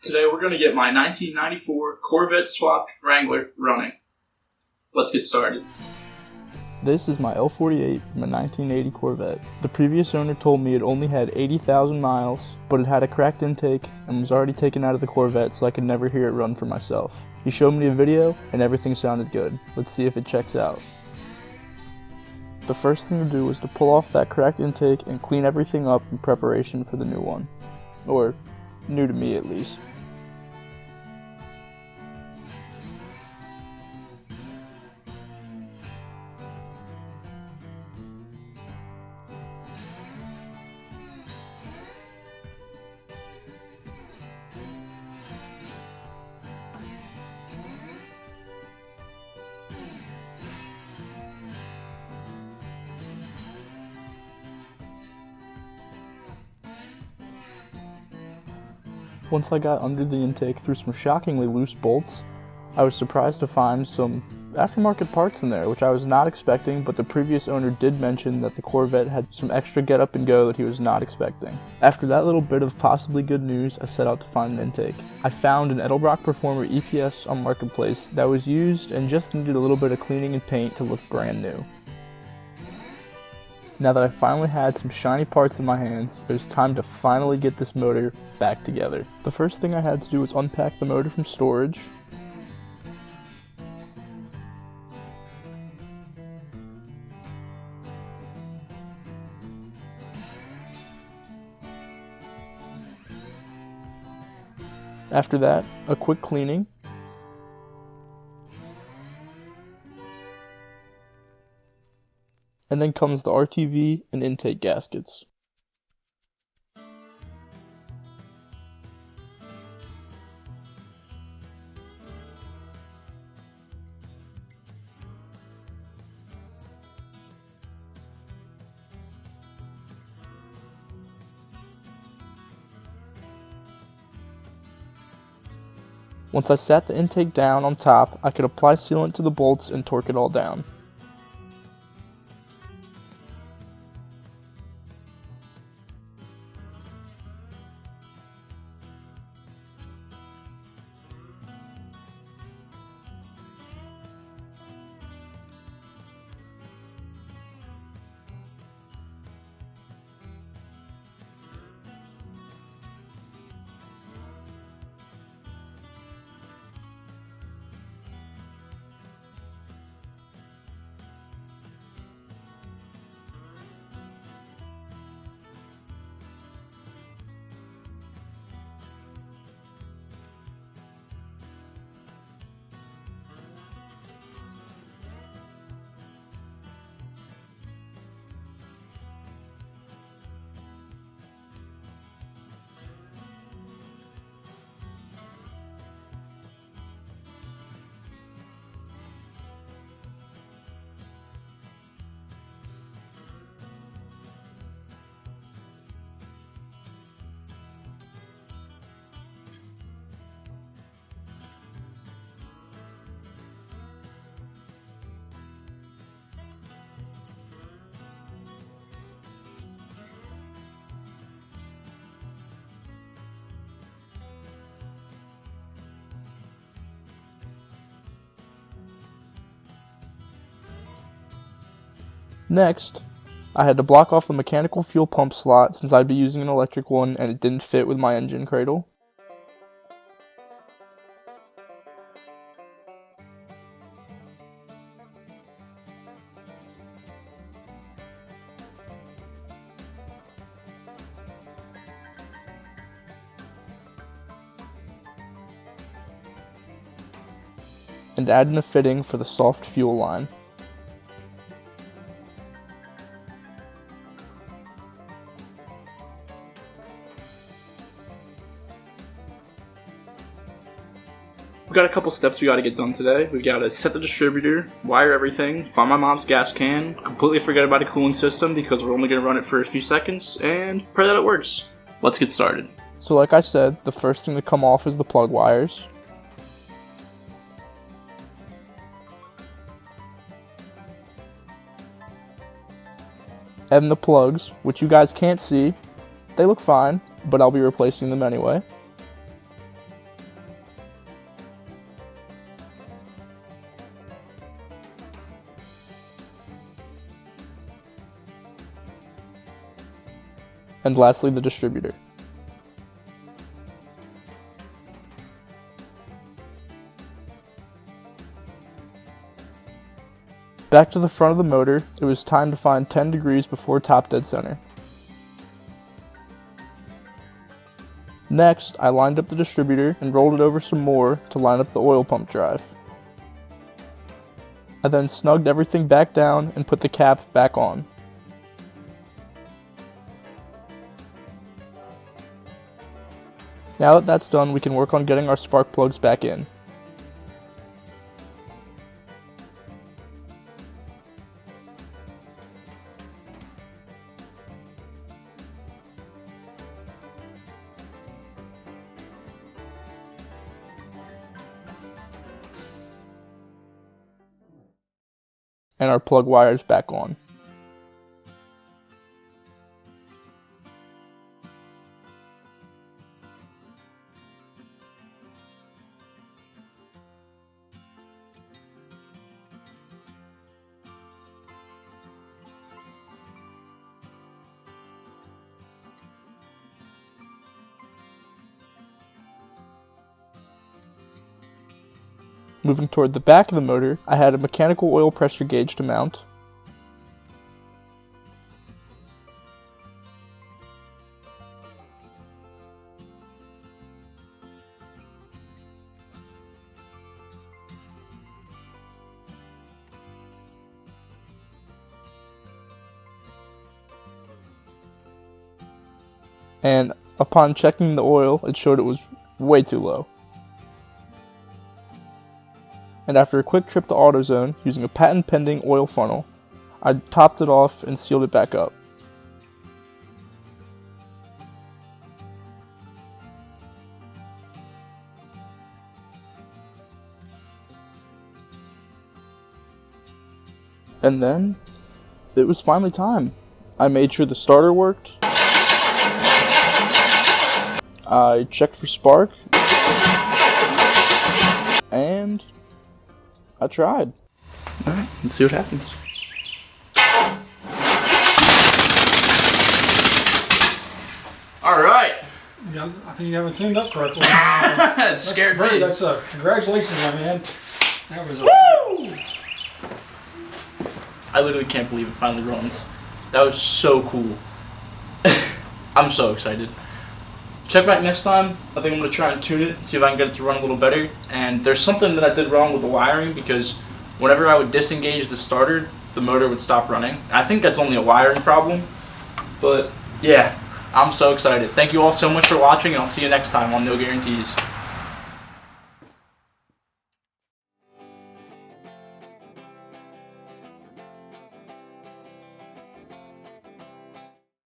Today we're going to get my 1994 Corvette swapped Wrangler running. Let's get started. This is my L48 from a 1980 Corvette. The previous owner told me it only had 80,000 miles, but it had a cracked intake and was already taken out of the Corvette so I could never hear it run for myself. He showed me a video and everything sounded good. Let's see if it checks out. The first thing to do was to pull off that cracked intake and clean everything up in preparation for the new one. Or, new to me at least. Once I got under the intake through some shockingly loose bolts, I was surprised to find some aftermarket parts in there, which I was not expecting, but the previous owner did mention that the Corvette had some extra get up and go that he was not expecting. After that little bit of possibly good news, I set out to find an intake. I found an Edelbrock Performer EPS on Marketplace that was used and just needed a little bit of cleaning and paint to look brand new. Now that I finally had some shiny parts in my hands, it was time to finally get this motor back together. The first thing I had to do was unpack the motor from storage. After that, a quick cleaning. And then comes the RTV and intake gaskets. Once I sat the intake down on top, I could apply sealant to the bolts and torque it all down. Next, I had to block off the mechanical fuel pump slot since I'd be using an electric one and it didn't fit with my engine cradle. And add in a fitting for the soft fuel line. We've got a couple steps we got to get done today. We've got to set the distributor, wire everything, find my mom's gas can, completely forget about a cooling system because we're only going to run it for a few seconds, and pray that it works. Let's get started. So like I said, the first thing to come off is the plug wires. And the plugs, which you guys can't see. They look fine, but I'll be replacing them anyway. and lastly the distributor. Back to the front of the motor, it was time to find 10 degrees before top dead center. Next, I lined up the distributor and rolled it over some more to line up the oil pump drive. I then snugged everything back down and put the cap back on. Now that that's done, we can work on getting our spark plugs back in. And our plug wires back on. Moving toward the back of the motor, I had a mechanical oil pressure gauge to mount. And upon checking the oil, it showed it was way too low. And after a quick trip to AutoZone, using a patent-pending oil funnel, I topped it off and sealed it back up. And then, it was finally time. I made sure the starter worked. I checked for spark. And I tried. Alright, let's see what happens. Alright! I think you haven't tuned up correctly. That scared me. That's congratulations, my man. That was Woo! I literally can't believe it finally runs. That was so cool. I'm so excited. Check back next time. I think I'm going to try and tune it, see if I can get it to run a little better. And there's something that I did wrong with the wiring, because whenever I would disengage the starter, the motor would stop running. I think that's only a wiring problem. But yeah, I'm so excited. Thank you all so much for watching, and I'll see you next time on No Guarantees.